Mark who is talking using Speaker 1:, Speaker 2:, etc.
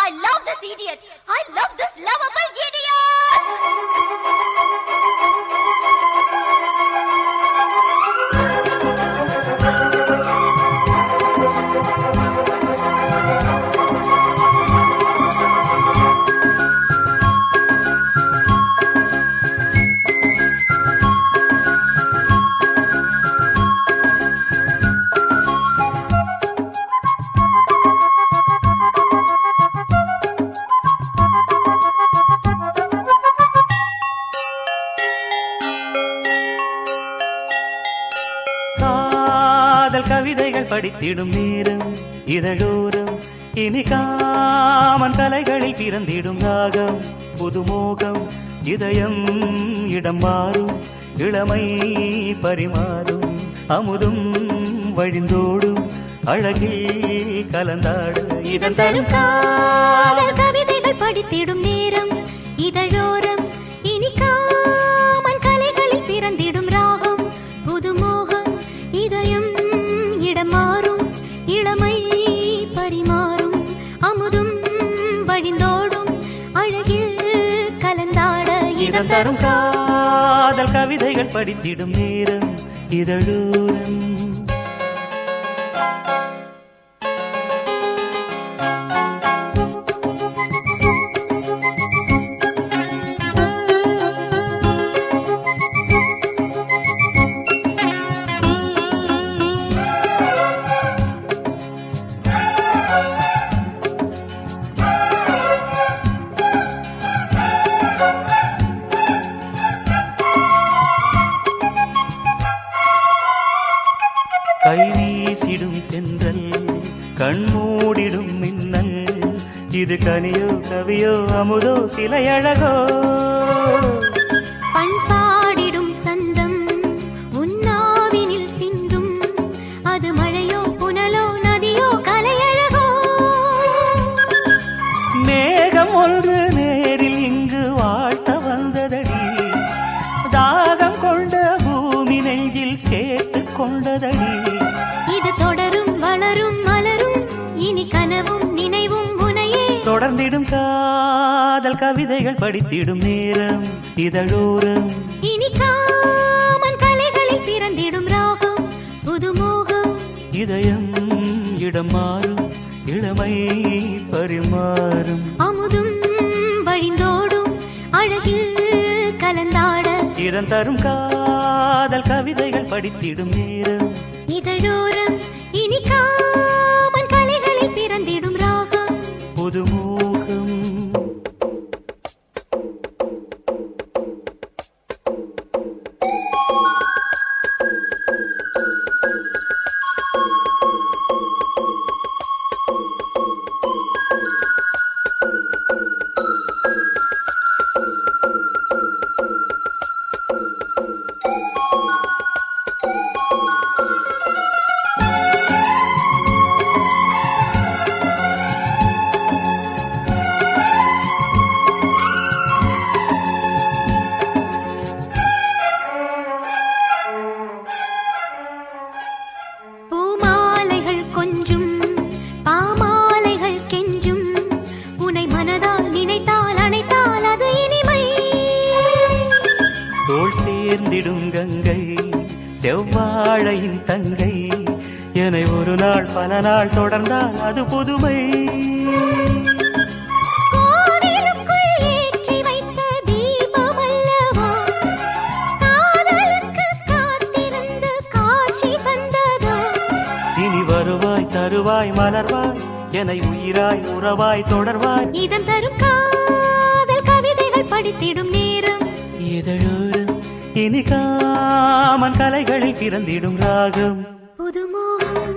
Speaker 1: I love this idiot. I love this lovable idiot.
Speaker 2: கவிதைகள் படித்திடும் நேரம் இதழோரம் இனி காமன் கலைகளில் பிறந்திடும் ராகம் புதுமோகம் இதயம் இடம் மாறும் இளமை பரிமாறும் அமுதும் வழிந்தோடும் அழகில் கலந்தாடு
Speaker 1: இதன் தரும் காதல் கவிதைகள் படித்திடும் நேரம் இதழோரம் இனி காமன் கலைகளில் பிறந்திடும் ராகம் புதுமோகம் இதயம் மாறும் இளமை பரிமாறும் அமுதும் வழிந்தோடும் அழகில் கலந்தாட
Speaker 2: இதம் தரும் காதல் கவிதைகள் படித்திடும் நேரம் இதழோரம் கை வீசிடும் தென்றல் கண்மூடிடும் மின்னல் இது கனியோ கவியோ அமுதோ சிலையழகோ
Speaker 1: பண்பாடிடும் சந்தம் உன்னாவினில் சிந்தும் அது மழையோ புனலோ நதியோ கலையழகோ
Speaker 2: மேகம் ஒன்று நேரில் இங்கு வாழ்த்த வந்ததடி தாகம் கொண்ட பூமி நெஞ்சில் சேர்த்து கொண்டதடி
Speaker 1: இது தொடரும் வளரும் மலரும் இனி கனவும் நினைவும் உனையே
Speaker 2: தொடர்ந்திடும் காதல் கவிதைகள் படித்திடும் நேரம் இதழோரம்
Speaker 1: இனி காமன் கலைகளில் பிறந்திடும் ராகம் புதுமோகம்
Speaker 2: இதயம் இடம் மாறும் இளமை பரிமாறும்
Speaker 1: அமுதும் வழிந்தோடும் அழகில் கலந்தாட
Speaker 2: இதன் தரும் காதல் கவிதைகள் படித்திடும் நேரம்
Speaker 1: இதழோரம் இனி காமன் கலைகளில் பிறந்திடும் ராகம்
Speaker 2: புதுமோகம் சேர்ந்திடும் கங்கை செவ்வாழையின் தங்கை என்னை ஒரு நாள் பல நாள் தொடர்ந்தால் அது புதுமை இனி வருவாய் தருவாய் மலர்வாய் என்னை உயிராய் உறவாய் தொடர்வாய்
Speaker 1: இதம் தரும் காதல் கவிதைகள் படித்திடும் நேரம்
Speaker 2: இதழோரம் இனி காமன் கலைகளில் பிறந்திடும் ராகம்
Speaker 1: புதுமோகம்